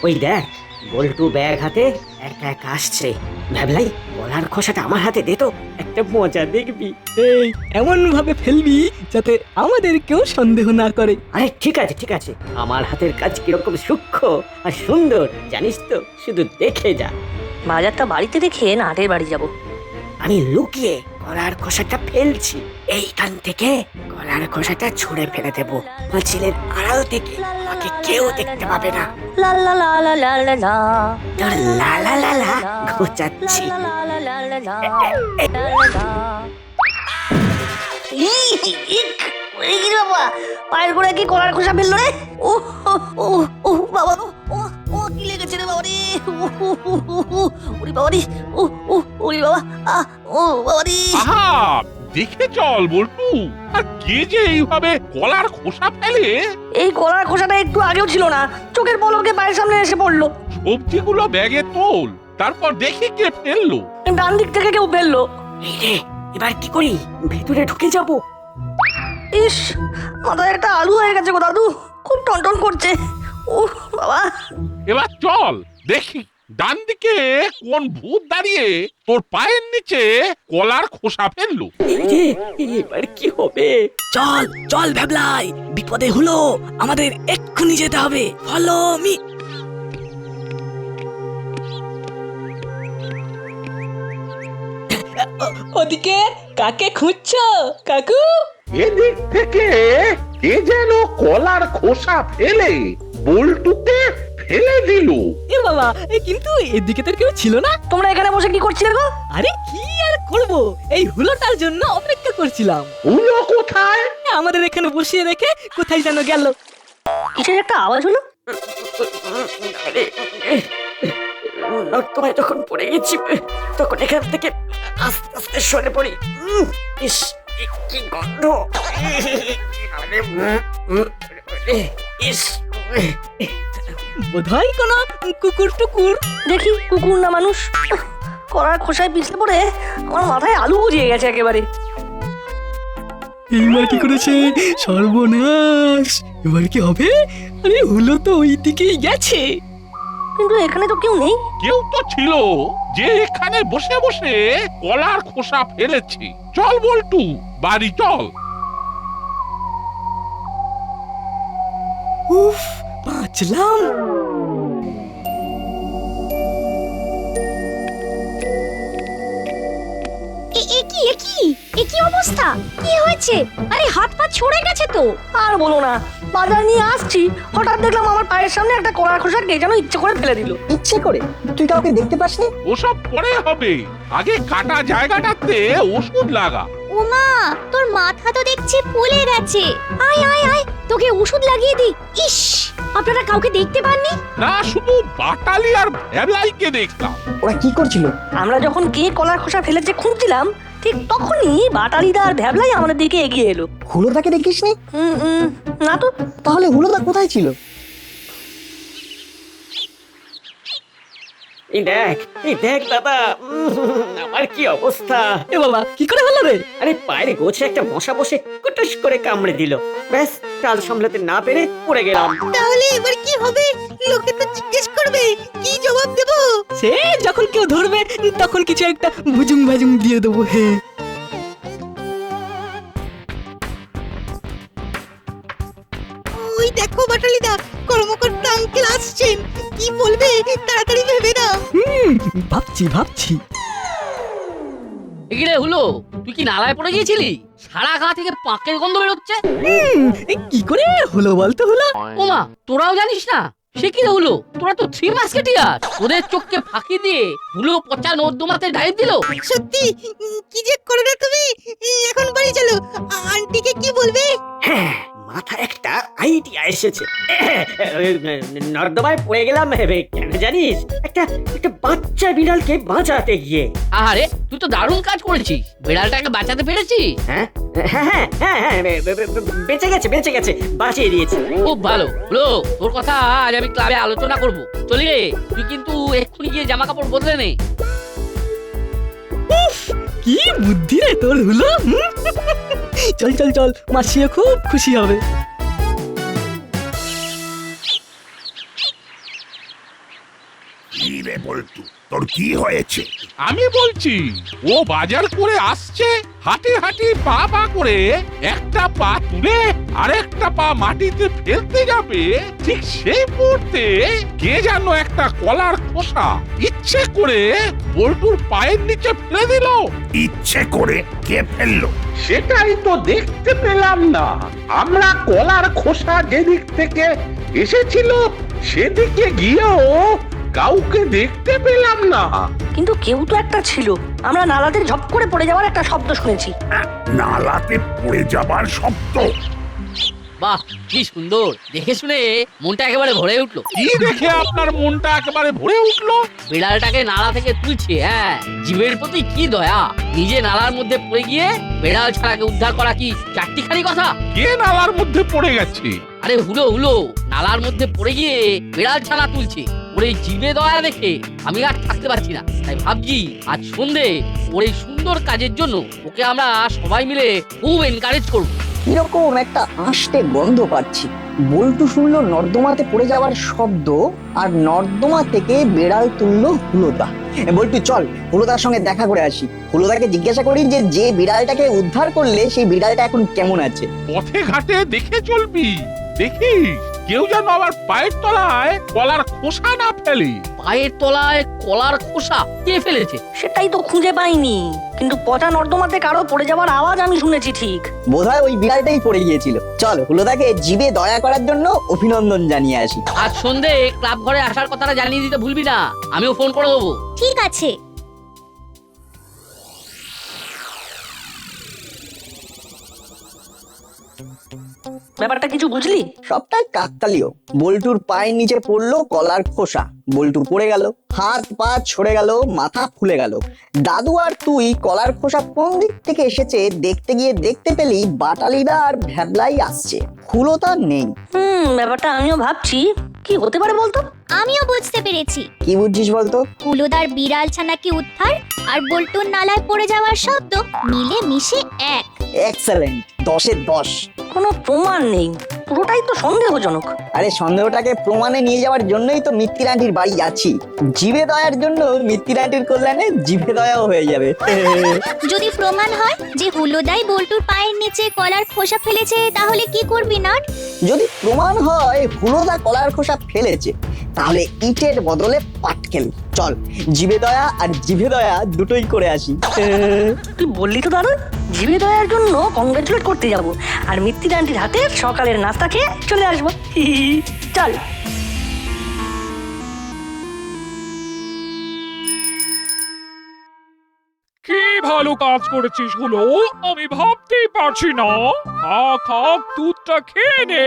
ওই দেখ, বল্টু ব্যাগ হাতে একা একা আসছে। ভাবলাই গলার খোসাটা আমার হাতে দে তো, একটা মজা দেখবি। এই এমন ভাবে ফেলবি যাতে আমাদের কেউ সন্দেহ না করে। আরে ঠিক আছে ঠিক আছে, আমার হাতের কাজ কিরকম সূক্ষ্ম আর সুন্দর জানিস তো, শুধু দেখে যা। বাজারটা বাড়িতে রেখে নাটের বাড়ি যাব। আমি লুকিয়ে গলার খোসাটা ফেলছি, এইখান থেকে গলার খোসাটা ছুঁড়ে ফেলে দেবো। পাঁচিলের আড়াল থেকে আমাকে কেউ দেখতে পাবে না। লা লা লা লা লা লা লা। তোর লালা লালা ঘোচাচ্ছি। লা লা লা লা লা লা লা লা। ওরে কি রে বাবা, পায়ের গোড়া কি কলার খোসা ফেললো রে? ও ও ও বাবা, ও ও কি লেগেছে রে বাবা রে? ওরে বাবা রে, ও ও ওরে বাবা, ও বাবা রে। আহা, দেখে চল বল্টু। আর কে যে এইভাবে কলার খোসা ফেলে? এই কলার খোসাটা একটু আগেও ছিল না, চোখের পলকে পায়ের সামনে এসে পড়লো। সবজিগুলো ব্যাগে তোল, তারপর দেখি কে ফেললো। ডান দিক থেকে কেউ ফেললো। এই রে, এবার কি করি? ভেতরে ঢুকে যাব? ইস, মাথায় একটা আলু হয়ে গেছে গো দাদু, খুব টনটন করছে। ও বাবা, এবার চল দেখি ডান দিকে কোন ভূত দাঁড়িয়ে তোর পায়ের নিচে কলার খোসা ফেললো। এই রে, এবার কি হবে? চল চল ভ্যাবলাই, বিপদে হলো, আমাদের এক্ষুনি যেতে হবে। Follow me. ওদিকে কাকে খুঁজছো কাকু? এদিক থেকে কে যেন কলার খোসা ফেলে বল্টুকে ফেলে দিল। এ বাবা, কিন্তু এদিকে তো কেউ ছিল না। তোমরা এখানে বসে কি করছিলে গো? আরে কি আর করব, এই হুলোটার জন্য অপেক্ষা করছিলাম। হুলো কোথায়? আমাদের এখানে বসিয়ে রেখে কোথায় যেন গেল। কিসের একটা আওয়াজ হলো? নর্দমায় যখন পড়ে গেছি তখন এখান থেকে আস্তে আস্তে সরে পড়ি। ইস, কি গন্ধ! আরে, ইস, বোধহয় কোনো কুকুর টুকুর। দেখি কুকুর না মানুষ। কলার খোসায় পিছলে পড়ে আমার মাথায় আলু গজিয়ে গেছে একেবারে। এই মাটি করেছে, সর্বনাশ। এবার কি হবে? আরে হুলো তো ওই দিকেই গেছে। কিন্তু এখানে তো কেউ নেই। কেউ তো ছিল যে এখানে বসে বসে কলার খোসা ফেলেছে। চল বল্টু, বাড়ি চল। উফ, বাঁচলাম। এ কি অবস্থা? কি হয়েছে? আরে হাত পা ছড়ে গেছে তো। আর বলো না, বাজার নিয়ে আসছি, হঠাৎ দেখলাম আমার পায়ের সামনে একটা কলার খোসা কে যেন ইচ্ছে করে ফেলে দিল। ইচ্ছে করে? তুই কাউকে দেখতে পাসনি? ওসব পরে হবে, আগে কাটা জায়গাটাতে ওষুধ লাগা। ওমা, তোর মাথা তো দেখছি ফুলে গেছে। আয় আয় আয়, তোকে ওষুধ লাগিয়ে দি। ইস, আপনারা কাউকে দেখতে পাননি? না, শুধু বাটালি আর ভ্যাবলাইকে দেখলাম। ওরা কি করছিল? আমরা যখন কে কলার খোসা ফেলেছে খুঁজছিলাম, ঠিক তখনই বাটালিদা আর ভ্যাবলাই আমাদের দিকে এগিয়ে এলো। হুলোদাকে দেখিসনি? না তো। তাহলে হুলোদা কোথায় ছিল? এই দেখ দাদা, আমার কি অবস্থা! এ বাবা, কি করে হলো রে? আরে পায়ের গোছে একটা মশা বসে কুটুস করে কামড়ে দিল। ব্যাস, কাল সামলাতে না পেরে পড়ে গেলাম। তাহলে এবার কি হবে? লোকে তো জিজ্ঞেস করবে, কি জবাব দেব? সে যখন কেউ ধরবে তখন কিছু একটা ভুজুং ভাজুং দিয়ে দেবো। হে, ওই দেখো বাটালিদা, কর্মকর্তা আঙ্কেল আসছেন। কি বলবে তাড়াতাড়ি ভেবে নাও। ভাবছি ভাবছি। এগিরে হলো, তুই কি নালায় পড়ে গিয়েছিলি? সারা গা থেকে পাকের গন্ধ বেরোচ্ছে। কি করে হলো বলতো হলো? ওমা, তোরাও জানিস না? সে কি রে হলো, তোরা তো 3 মাস্কেটিয়ার। ওদের চোখকে ফাঁকি দিয়ে হুলো পচা নর্দমাতে ডাইভ দিল। সত্যি, কি যে করো না তুমি। এখন বাড়ি চলো, আন্টিকে কি বলবে? হ্যাঁ, মাথায় একটা আইডিয়া এসেছে। নর্দমায় পড়ে গেলাম ভেবে, কেন জানিস? একটা বাচ্চা বিড়ালকে বাঁচাতে গিয়ে। আরে, তুই তো দারুণ কাজ করেছিস। বিড়ালটাকে বাঁচাতে পেরেছিস। হ্যাঁ হ্যাঁ হ্যাঁ হ্যাঁ হ্যাঁ, বেঁচে গেছে, বাঁচিয়ে দিয়েছে। খুব ভালো হলো। তোর কথা আজ আমি ক্লাবে আলোচনা করব। চলি রে, তুই কিন্তু এক্ষুনি গিয়ে জামা কাপড় বদলে নে। কি বুদ্ধি রে তোর হলো। চল চল চল, মাসিও খুব খুশি হবে। রে বল্টু, তোর কি হয়েছে? আমি বলছি, ও বাজার করে আসছে, হাঁটি হাঁটি পা পা করে একটা পা তুলে আরেকটা পা মাটিতে ফেলতে যাবে, ঠিক সেই মুহূর্তে কে যেন একটা কলার খোসা ইচ্ছে করে বল্টুর পায়ের নিচে ফেলে দিল। ইচ্ছে করে কে ফেললো? সেটাই তো দেখতে পেলাম না। আমরা কলার খোসা যেদিক থেকে এসেছিল সেদিকে গিয়েও কাউকে দেখতে পেলাম না। কিন্তু কেউ তো একটা ছিল। আমরা নালাতে ঝপ করে পড়ে যাওয়ার একটা শব্দ শুনেছি। নালাতে পড়ে যাবার শব্দ? বাহ, কি সুন্দর! দেখে শুনে মনটা একেবারে ভরে উঠলো। কি দেখে আপনার মনটা একেবারে ভরে উঠলো? বিড়ালটাকে নালা থেকে তুলছে, হ্যাঁ। জীবের প্রতি কি দয়া! নিজে নালার মধ্যে পড়ে গিয়ে বিড়াল ছাড়াকে উদ্ধার করা কি চারটিখানি কথা? কে নালার মধ্যে পড়ে গেছে? আরে হুলো হুলো, নালার মধ্যে পড়ে গিয়ে বিড়াল ছানা তুলছে। ওর এই জীবে দয়া দেখে আমি আর থাকতে পারছি না। তাই ভাবছি আজ সন্ধে ওর এই সুন্দর কাজের জন্য ওকে আমরা সবাই মিলে খুব এনকারেজ করবো। কিরকম একটা আষ্টে গন্ধ পাচ্ছি। বল্টু শুনলো নর্দমাতে পড়ে যাওয়ার শব্দ, আর নর্দমা থেকে বেড়াল তুললো হুলোদা। বল্টু চল হুলোদার সঙ্গে দেখা করে আসি। হুলোদাকে জিজ্ঞাসা করি যে বিড়ালটাকে উদ্ধার করলে সেই বিড়ালটা এখন কেমন আছে। পথে ঘাটে দেখে চলবি, দেখিস কেউ যেন আবার পায়ের তলায় কলার খোসা না ফেলে। পায়ের তলায় কলার খোসা কে ফেলেছে? সেটাই তো খুঁজে পাইনি, কিন্তু পচা নর্দমাতে কারো পড়ে যাওয়ার আওয়াজ আমি শুনেছি ঠিক। বোধহয় ওই বিড়ালটাই পড়ে গিয়েছিল। চল হুলোদাকে জীবে দয়া করার জন্য অভিনন্দন জানিয়ে আসি। আজ সন্ধে ক্লাব ঘরে আসার কথাটা জানিয়ে দিতে ভুলবি না, আমিও ফোন করে দেবো। ঠিক আছে। ব্যাপারটা কিছু বুঝলি? সবটাই কাকতালীয়। বল্টুর পায়ের নিচে পড়লো কলার খোসা, বল্টু পড়ে গেল, হাত পা ছড়ে গেল, মাথা ফুলে গেল। দাদু আর তুই কলার খোসা কোন দিক থেকে এসেছে দেখতে গিয়ে দেখতে পেলি বাটালিদা আর ভ্যাবলাই আসছে, হুলোদা নেই। ব্যাপারটা আমিও ভাবছি কি হতে পারে বলতো। আমিও বুঝতে পেরেছি। কি বুঝছিস বলতো? হুলোদার বিড়াল ছানাকে উদ্ধার আর বল্টুর নালায় পড়ে যাওয়ার শব্দ মিলে মিশে এক। এক্সেলেন্ট, 10-এ 10। কোনো প্রমাণ নেই, পুরোটাই তো সন্দেহজনক। আরে সন্দেহটাকে প্রমাণে নিয়ে যাওয়ার জন্যই তো মিত্তির আন্টির বাড়ি যাচ্ছি। জিভে দয়ার জন্য মিত্তির আন্টির কল্যাণে জিভে দয়াও হয়ে যাবে। যদি প্রমাণ হয় যে হুলোদাই বল্টুর পায়ের নিচে কলার খোসা ফেলেছে, তাহলে কি করবি নাট? যদি প্রমাণ হয় হুলোদা কলার খোসা ফেলেছে, তাহলে ইটের বদলে পাটকেল। চল জিভে দয়া আর জিভে দয়া দুটোই করে আসি। তুই বললি তো দাদু, জিভে দয়ার জন্য কংগ্রেচুলেট করতে যাব, আর মিত্তির আন্টির হাতে সকালের নাস্তা খেয়ে চলে আসবো। চল। কি ভালো কাজ করেছিস হলো, আমি ভাবতেই পারছি না। খাক দুধটা খেয়ে নে।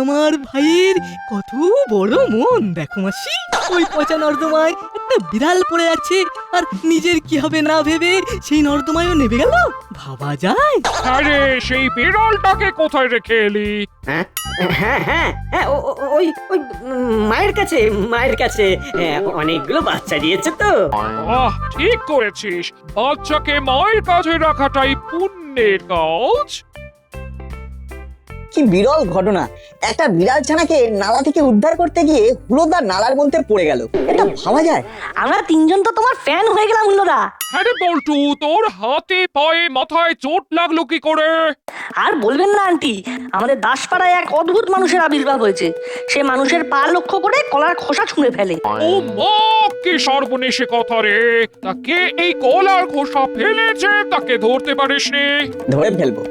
আমার ভাইয়ের কত বড় মন দেখো মাসি। ওই পচা নর্দমায় একটা বিড়াল পড়ে আছে, আর নিজের কি হবে না ভেবে সেই নর্দমায়ও নেমে গেল। ভাবা যায়? আরে সেই বিড়ালটাকে কোথায় রেখে এলি? হ্যাঁ হ্যাঁ হ্যাঁ হ্যাঁ, ওই ওই মায়ের কাছে, মায়ের কাছে অনেকগুলো বাচ্চা দিয়েছে তো। ঠিক করেছিস, বাচ্চাকে মায়ের কাছে রাখাটাই পুণ্যের কাজ। কি বিরল ঘটনা! একটা বিড়াল ছানাকে নালা থেকে উদ্ধার করতে গিয়ে হুলোদা নালার মধ্যে পড়ে গেল। এটা ভাবা যায়? আমরা তিনজন তো তোমার ফ্যান হয়ে গেলাম হুলোদা। আরে বল্টু, তোর হাতে পায়ে মাথায় চোট লাগলো কি করে? আর বলবেন না আন্টি, আমাদের দাসপাড়ায় এক অদ্ভুত মানুষের আবির্ভাব হয়েছে। সে মানুষের পা লক্ষ্য করে কলার খোসা ছুঁড়ে ফেলে। ও বাপ, কি সর্বনেশে কথা রে! তাকে এই কলার খোসা ফেলেছে, তাকে ধরতে পারিসনি? ধরে ফেলবো।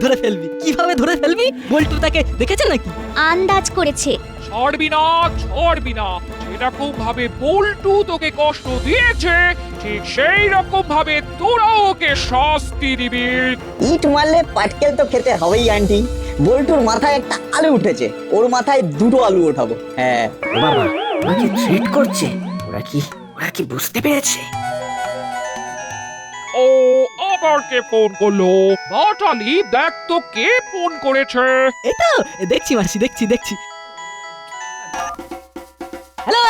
ধরে ফেলবি? কিভাবে ধরে ফেলবি? বল্টু তাকে দেখেছে নাকি? আন্দাজ করেছে। ছাড়বি না, ছাড়বি না। যেরকম ভাবে বল্টু তোকে কষ্ট দিয়েছে, ঠিক সেই রকম ভাবে তোরাও ওকে শাস্তি দিবি। ইট মারলে পাটকেল তো খেতে হবেই আন্টি। বল্টুর মাথায় একটা আলু উঠেছে, ওর মাথায় দুটো আলু ওঠাবো। হ্যাঁ বাবা, ওরা কি থ্রেট করছে? ওরা কি বুঝতে পেরেছে? ও আবার কে ফোন করলো? বাটালি, দেখ তো কে ফোন করেছে। এই তো দেখছি মাসি, দেখছি। হ্যালো,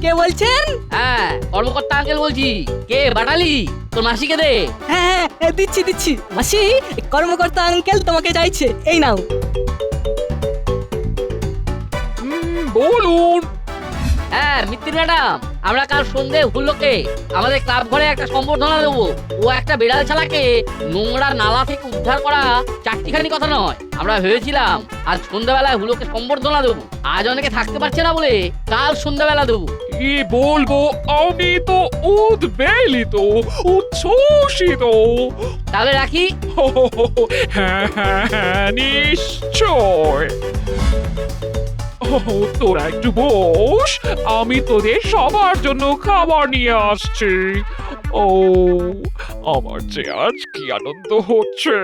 কে বলছেন? হ্যাঁ, কর্মকর্তা আঙ্কেল বলছি। কে? বাটালি, তোর মাসিকে দে। হ্যাঁ দিচ্ছি। মাসি, কর্মকর্তা আঙ্কেল তোমাকে চাইছে, এই নাও। বলুন। হ্যাঁ মিত্তির ম্যাডাম, আমরা কাল সন্ধে হুলোকে আমাদের ক্লাব ঘরে একটা সম্বর্ধনা দেবো। ও একটা বিড়াল ছানাকে নোংরা নালা থেকে উদ্ধার করা চারটিখানি কথা নয়। আমরা ভেবেছিলাম আজ সন্ধ্যাবেলায় হুলোকে সম্বর্ধনা দেবো। আজ অনেকে থাকতে পারছে না বলে কাল সন্ধ্যাবেলা দেবো। কি বলবো, আমি তো উদ্বেলিত, উচ্ছ্বসিত। তাহলে রাখি। হ্যাঁ হ্যাঁ হ্যাঁ, নিশ্চয়। তোরা একটু বস, আমি তোদের সবার জন্য খাবার নিয়ে আসছি। ও আমার যে আজ কি আনন্দ হচ্ছে,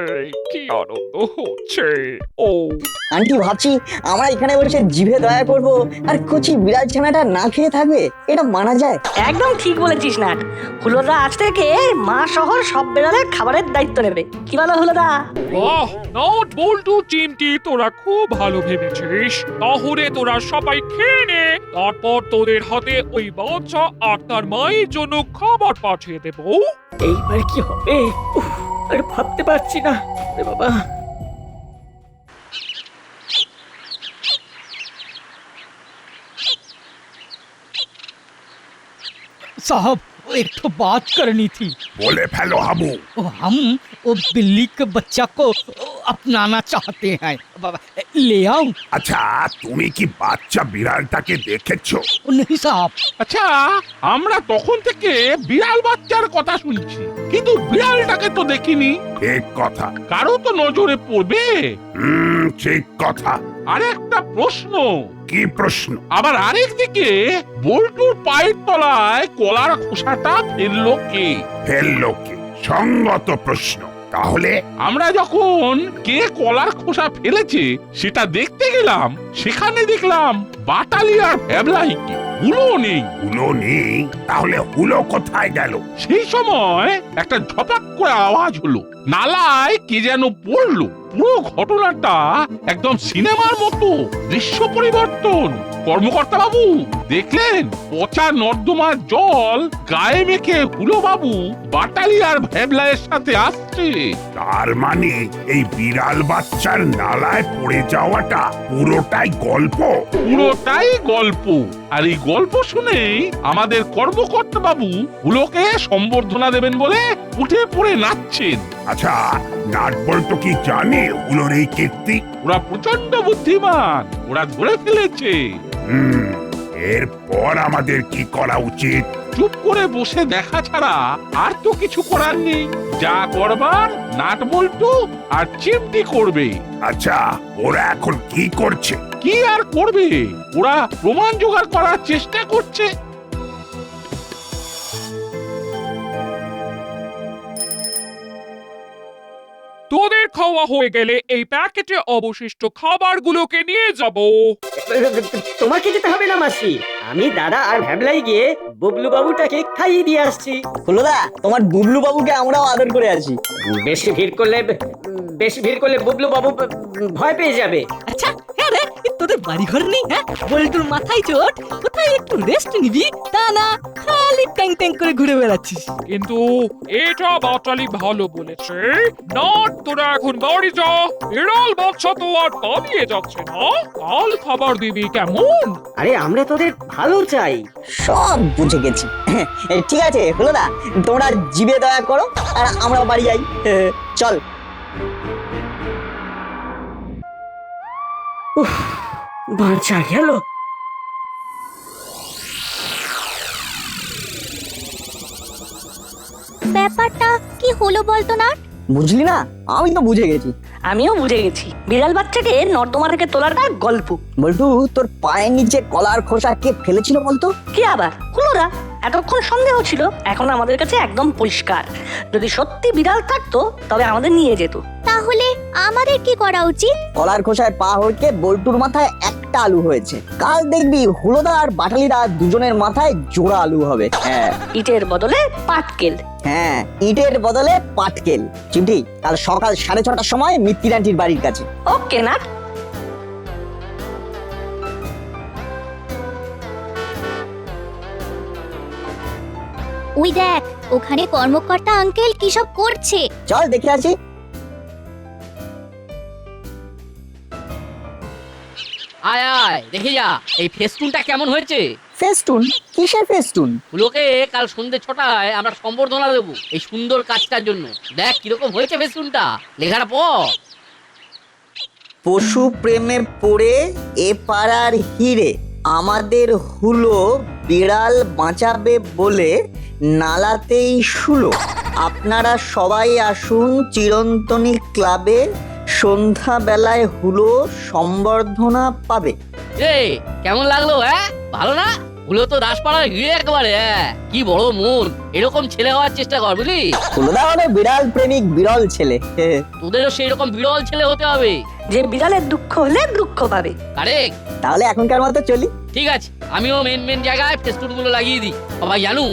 কি আনন্দ হচ্ছে। ও আন্টি ভাবছি আমরা এখানে বসে জিভে দয়া করব আর কচি বিড়াল ছানাটা না খেয়ে থাকবে, এটা মানা যায়? একদম ঠিক বলেছিস না। হুলোদা আজ থেকে মা শহর সব বেড়ালের খাবারের দায়িত্ব নেবে। কি বলো হুলোদা? বাহ, নট বল্টু চিমটি, তোরা খুব ভালো ভেবেছিস। তাহলে তোরা সবাই খেয়ে নে, তারপর তোদের হাতে ওই বাচ্চা আর তার মায়ের জন্য খাবার পাঠিয়ে দেবো। এইবার কি হবে? উফ, আর ভাবতে পারছি না রে বাবা। साहब एक तो बात करनी थी। বলে ফেলো হাবু। हम वो बिल्ली के बच्चा को अपनाना चाहते हैं। बाबा, ले आओ? আচ্ছা, তুমি কি বাচ্চা বিড়ালটাকে দেখেছো? नहीं साहब। আচ্ছা, আমরা তখন থেকে বিড়াল বাচ্চার কথা শুনছি, কিন্তু বিড়ালটাকে তো দেখিনি। ঠিক কথা। কারো তো নজরে পড়বে। ঠিক কথা। আরেকটা প্রশ্ন। কি প্রশ্ন? আবার আরেক দিকে বল্টুর পায়ের তলায় কলার খোসাটা ফেললো কে? ফেললো কে? সঙ্গত প্রশ্ন। তাহলে আমরা যখন কে কলার খোসা ফেলেছে সেটা দেখতে গেলাম, সেখানে দেখলাম বাটালি আর ভ্যাবলাইকে। হুলো নেই। হুলো নেই? তাহলে হুলো কোথায় গেল? সেই সময় একটা ঝপাক করে আওয়াজ হলো, নালায় কে যেন পড়লো। পুরো ঘটনাটা একদম সিনেমার মতো, দৃশ্য পরিবর্তন। কর্মকর্তা বাবু দেখলেন পচা নর্দমার জল গায়ে মেখে হুলো বাবু বাটালি আর ভ্যাবলাইয়ের সাথে আসছে। তার মানে এই বিড়াল বাচ্চার নালায় পড়ে যাওয়াটা পুরোটাই গল্প। পুরোটাই গল্প। আর এই গল্প শুনেই আমাদের কর্মকর্তা বাবু হুলোকে সম্বর্ধনা দেবেন বলে উঠে পড়ে নাচছেন। আচ্ছা, নাটবল্টু কি জানে হুলোর এই কীর্তি? ওরা প্রচন্ড বুদ্ধিমান, ওরা ধরে ফেলেছে। এরপর আমাদের কি করা উচিত? চুপ করে বসে দেখা ছাড়া আর তো কিছু করার নেই। যা করবার নাটবল্টু আর চিমটি করবে। আচ্ছা, ওরা এখন কি করছে? কি আর করবে, ওরা প্রমাণ জোগাড় করার চেষ্টা করছে। তোদের খাওয়া হয়ে গেলে এই প্যাকেটে অবশিষ্ট খাবারগুলোকে নিয়ে যাব। তোমাকে যেতে হবে না মাসি, আমি দাদা আর ভ্যাবলাই গিয়ে বুবলু বাবুটাকে খাইয়ে দিয়ে আসছি। হুলোদা, তোমার বুবলু বাবুকে আমরাও আদর করে আছি। বেশি ভিড় করলে বুবলু বাবু ভয় পেয়ে যাবে। আচ্ছা হ্যাঁ রে, তোদের বাড়ি ঘর নেই? হ্যাঁ, বল্টুর মাথায় চোট, কোথায় একটু রেস্ট নিবি? তা না, খালি ট্যাং ট্যাং করে ঘুরে বেড়াচ্ছিস। কিন্তু এটা বাটালি ভালো বলেছে, না তোরা এখন বাড়ি যা। বিড়াল বাচ্চা তো আর পালিয়ে যাচ্ছে না, কাল খাবার দিবি কেমন? আরে আমরা তোদের ভালো চাই। সব বুঝে গেছি। ঠিক আছে হুলোদা, তোমরা জিভে দয়া করো আর আমরা বাড়ি যাই। চল। বাঁচা গেল। ব্যাপারটা কি হলো বলতো না? বুঝলি না? আমি তো বুঝে গেছি। আমিও বুঝে গেছি, বিড়াল বাচ্চাকে নর্দমা থেকে তোলাটা গল্প। বল্টু, তোর পায়ের নিচে কলার খোসা কে ফেলেছিল বলতো? কি আবার? হুলোদা। এতক্ষণ সন্দেহ ছিল, এখন আমাদের কাছে একদম পরিষ্কার। যদি সত্যি বিড়াল থাকতো তবে আমাদের নিয়ে যেত। তাহলে আমাদের কি করা উচিত? কলার খোসায় পা হড়কে বল্টুর মাথায় একটা আলু হয়েছে। কাল দেখবি হুলোদা আর বাটালিদা দুজনের মাথায় জোড়া আলু হবে। হ্যাঁ, ইটের বদলে পাটকেল। হ্যাঁ, ইটের বদলে পাটকেল। চিমটি, কাল সকাল 6:30টার সময় মিত্তির আন্টির বাড়ির কাছে। ওকে না? ওই দেখ, ওখানে কর্মকর্তা আঙ্কেল কি সব করছে। চল দেখে আসি। আয় আয় দেখে যা এই ফেস্টুনটা কেমন হয়েছে। ফেস্টুন? কিসের ফেস্টুন? হুলোকে কাল সন্ধ্যে 6টায় আমরা সম্বর্ধনা দেবো এই সুন্দর কাজটার জন্য। দেখ কিরকম হয়েছে ফেস্টুনটা, লেখাটা পড়। পশু প্রেমে পড়ে এ পাড়ার হিরে, আমাদের হুলো বিড়াল বাঁচাবে বলে নালাতেই শুলো। আপনারা সবাই আসুন চিরন্তনী ক্লাবে, সন্ধ্যাবেলায় হুলো সম্বর্ধনা পাবে। রে কেমন লাগলো? ভালো না? হুলো তো দাসপাড়ার হিরে একেবারে। কি বড় মন, এরকম ছেলে হওয়ার চেষ্টা কর বুঝলি। হুলোদা মানে বিড়াল প্রেমিক বিরল ছেলে। তোদেরও সেই রকম বিরল ছেলে হতে হবে। যে বিড়ালের দুঃখ হলে দুঃখ পাবে। কারেক্ট। তাহলে এখনকার মতো চলি। ঠিক আছে, আমিও মেন জায়গায় ফেস্টুন গুলো লাগিয়ে দিই, সবাই জানু।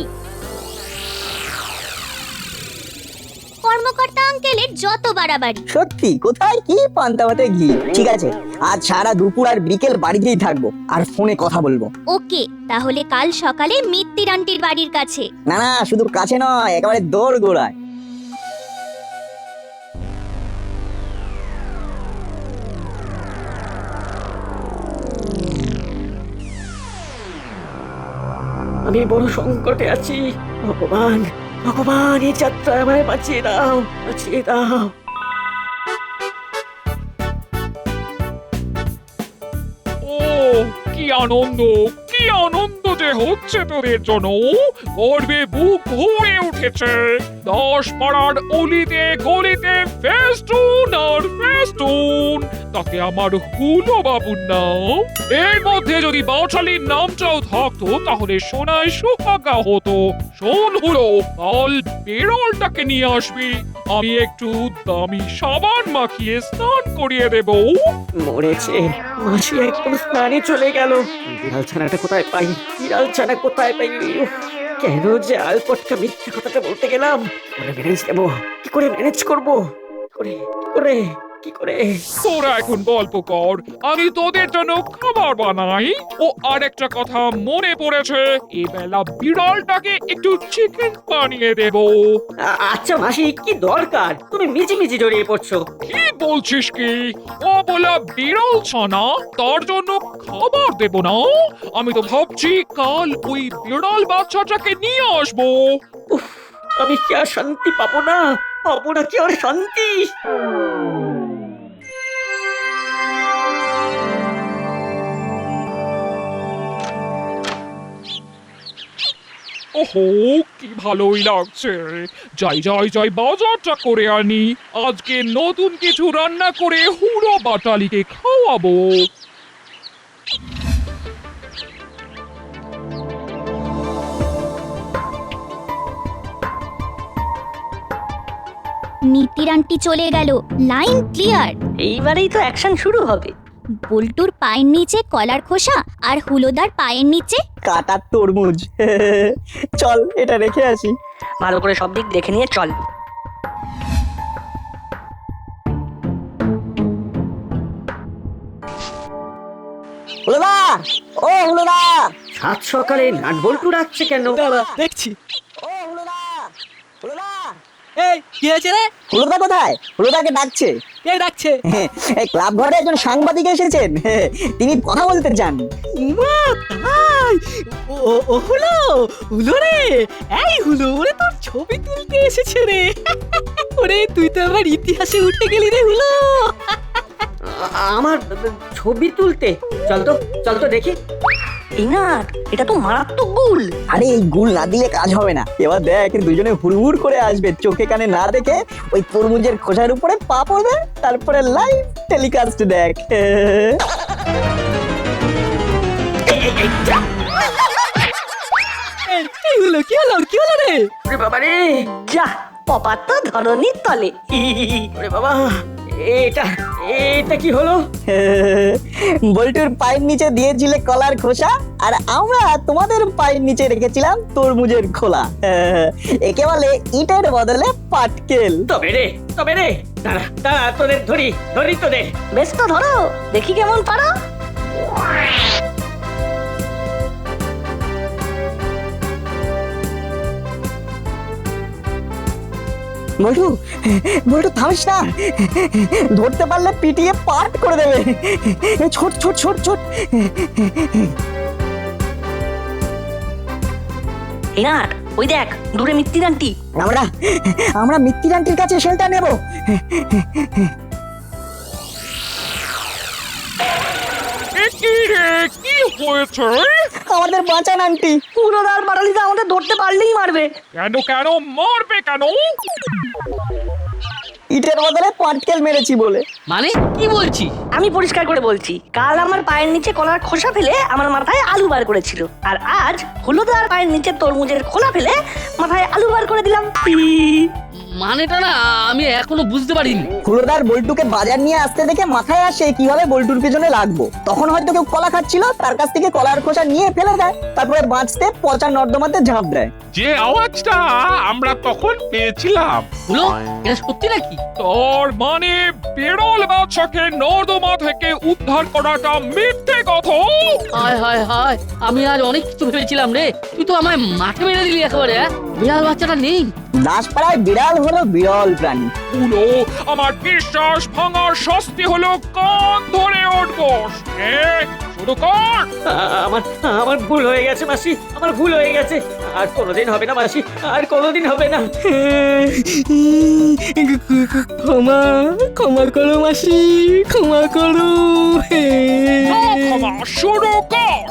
কর্মকর্তা আঙ্কেলের যত বাড়াবাড়ি। সত্যি কোথায় কি পান্তা ভাতে ঘি। ঠিক আছে, আজ সারা দুপুর আর বিকেল বাড়িতেই থাকবো, আর ফোনে কথা বলবো। ওকে, তাহলে কাল সকালে মিত্তির আন্টির বাড়ির কাছে। না না, শুধু কাছে নয়, একেবারে দৌড় গোড়ায়। আমি বড় সংকটে আছি। ভগবান, ভগবান, এই যাত্রা আমায় বাঁচিয়ে দাও, বাঁচিয়ে দাও। ও কি আনন্দ, কি আনন্দ যে হচ্ছে তোদের জন্য। গর্বে বুক ভরে উঠেছে। 10 পাড়ার অলিতে গলিতে ফেস্টুন আর ফেস্টুন। তাতে আমার হুলো বাবুর নাম। এর মধ্যে যদি বাউঠালির নামটাও থাকতো তাহলে সোনায় সোহাগা হতো। শোন হুলো, কাল বেড়ালটাকে নিয়ে আসবি। আমি একটু দামি সাবান মাখিয়ে স্নান করিয়ে দেবো। মরেছে, মাসি একদম স্নানে চলে গেল। বিড়াল ছানাটা কোথায় পাই, বিড়াল ছানা কোথায় পাই? উফ, কেন যে আলপটকা মিথ্যা কথাটা বলতে গেলাম? কি করে ম্যানেজ করবো? কি করে? তোরা এখন গল্প কর, আমি তোদের জন্য খাবার বানাই। ও আরেকটা কথা মনে পড়েছে, এবেলা বিড়ালটাকে একটু চিকেন বানিয়ে দেব। আচ্ছা মাসি, কি দরকার? তুমি মিজি জড়িয়ে পড়ছো। কি বলছিস কি? ও বলা বিড়াল ছানা, তার জন্য খাবার দেব না? আমি তো ভাবছি কাল ওই বিড়াল বাচ্চাটাকে নিয়ে আসবো। উফ, আমি কি আর শান্তি পাবো না? কি আর শান্তি? ওহো, কি ভালোই লাগছে। যাই বাজারটা করে আনি। আজকে নতুন কিছু রান্না করে হুড়ো বাটালিকে খাওয়াবো। মিত্তির আন্টি চলে গেল, লাইন ক্লিয়ার। এইবারেই তো অ্যাকশন শুরু হবে। বল্টুর পায়ের নিচে কলার খোসা, আর হুলোদার পায়ের নিচে কাটার তরমুজ। চল এটা রেখে আসি। ভালো করে সব দিক দেখে নিয়ে চল। হুলোদা, ও হুলোদা। সাত সকালে নাট বল্টু ডাকছে কেন? দাঁড়া, দেখছি। ও হুলোদা, হুলোদা। এই কি হয়েছে রে? হুলোদা কোথায়? হুলোদাকে ডাকছে। কে ডাকছে? এই ক্লাব ঘরে একজন সাংবাদিক এসেছেন, তিনি কথা বলতে চান। মা, তাই? ও হলো রে। এই হুলো, ওরে তোর ছবি তুলতে এসেছে রে। ওরে তুই তো আবার ইতিহাসে উঠে গেলি রে হুলো। আমার ছবি তুলতে? চল তো দেখি। এই না, এটা তো মারাত্মক গুল। আরে এই গুল না দিলে কাজ হবে না। এবার দেখ, দুজনে হুড়হুড় করে আসবে, চোখে কানে না দেখে ওই তরমুজের খোসার উপরে পা পড়বে, তারপরে লাইভ টেলিকাস্ট দেখ। এই হুলো, কি হলো রে? ওরে বাবা রে, যা, পপার তো ধরনির তলে। ওরে বাবা, এটা কি হলো? বল্টুর পায়ের নিচে দিয়েছিলে কলার খোসা, আর আমরা তোমাদের পায়ের নিচে রেখেছিলাম তরমুজের খোলা। একে বলে ইটের বদলে পাটকেল। তবে রে, দাঁড়া তোদের ধরি তোদের। বেশ তো ধরো, দেখি কেমন পারো। বল্টু বল্টু থামিস না, ধরতে পারলে পিটিয়ে পাট করে দেবে। ছোট ছোট ছোট ছোট। এই নাট, ওই দেখ দূরে মিত্তির আন্টি। আমরা মিত্তির আন্টির কাছে শেল্টার নেব। কি রে, কি হয়েছে? আমাদের বাঁচান আন্টি। পুরোদার বাটালিদা আমাদের ধরতে পারলেই মারবে। কেন কেন মারবে কেন? ইটের বদলে পাটকেল মেরেছি বলে। মানে কি বলছি? আমি পরিষ্কার করে বলছি, কাল আমার পায়ের নিচে কলার খোসা ফেলে আমার মাথায় আলু বার করেছিল, আর আজ হলুদার পায়ের নিচে তরমুজের খোলা ফেলে মাথায় আলু বার করে দিলাম। মানেটা না আমি এখনো বুঝতে পারিনি। হুলোদার বল্টুকে বাজার নিয়ে আসতে দেখে মাথায় আসে কিভাবে বল্টুর পেছনে লাগবো। তখন হয়তো কেউ কলা খাচ্ছিল, তার কাছ থেকে কলার খোসা নিয়ে ফেলে দেয়, তারপরে বাঁচতে পচা নর্দমাতে ঝাঁপ দেয়। যে আওয়াজটা আমরা তখন পেয়েছিলাম, হলো এটা সত্যি নাকি? তোর মানে বিড়াল বাচ্চাকে নর্দমা থেকে উদ্ধার করাটা মিথ্যে কথা? হায় হায় হায়, আমি আজ অনেক কিছু ভেবেছিলাম রে, তুই তো আমায় মাঠে মেরে দিলি একেবারে। বিড়াল বাচ্চাটা নেই। দাসপাড়ায় বিড়াল হলো বিরল প্রাণী। হলো আমার বিশ্বাস ভাঙার শাস্তি হলো কান ধরে উঠবস। শুরু কর। আমার আমার ভুল হয়ে গেছে মাসি, আমার ভুল হয়ে গেছে। আর কোনোদিন হবে না মাসি, আর কোনোদিন হবে না। ক্ষমা ক্ষমা করো মাসি, ক্ষমা করো। ক্ষমা শুরু কর।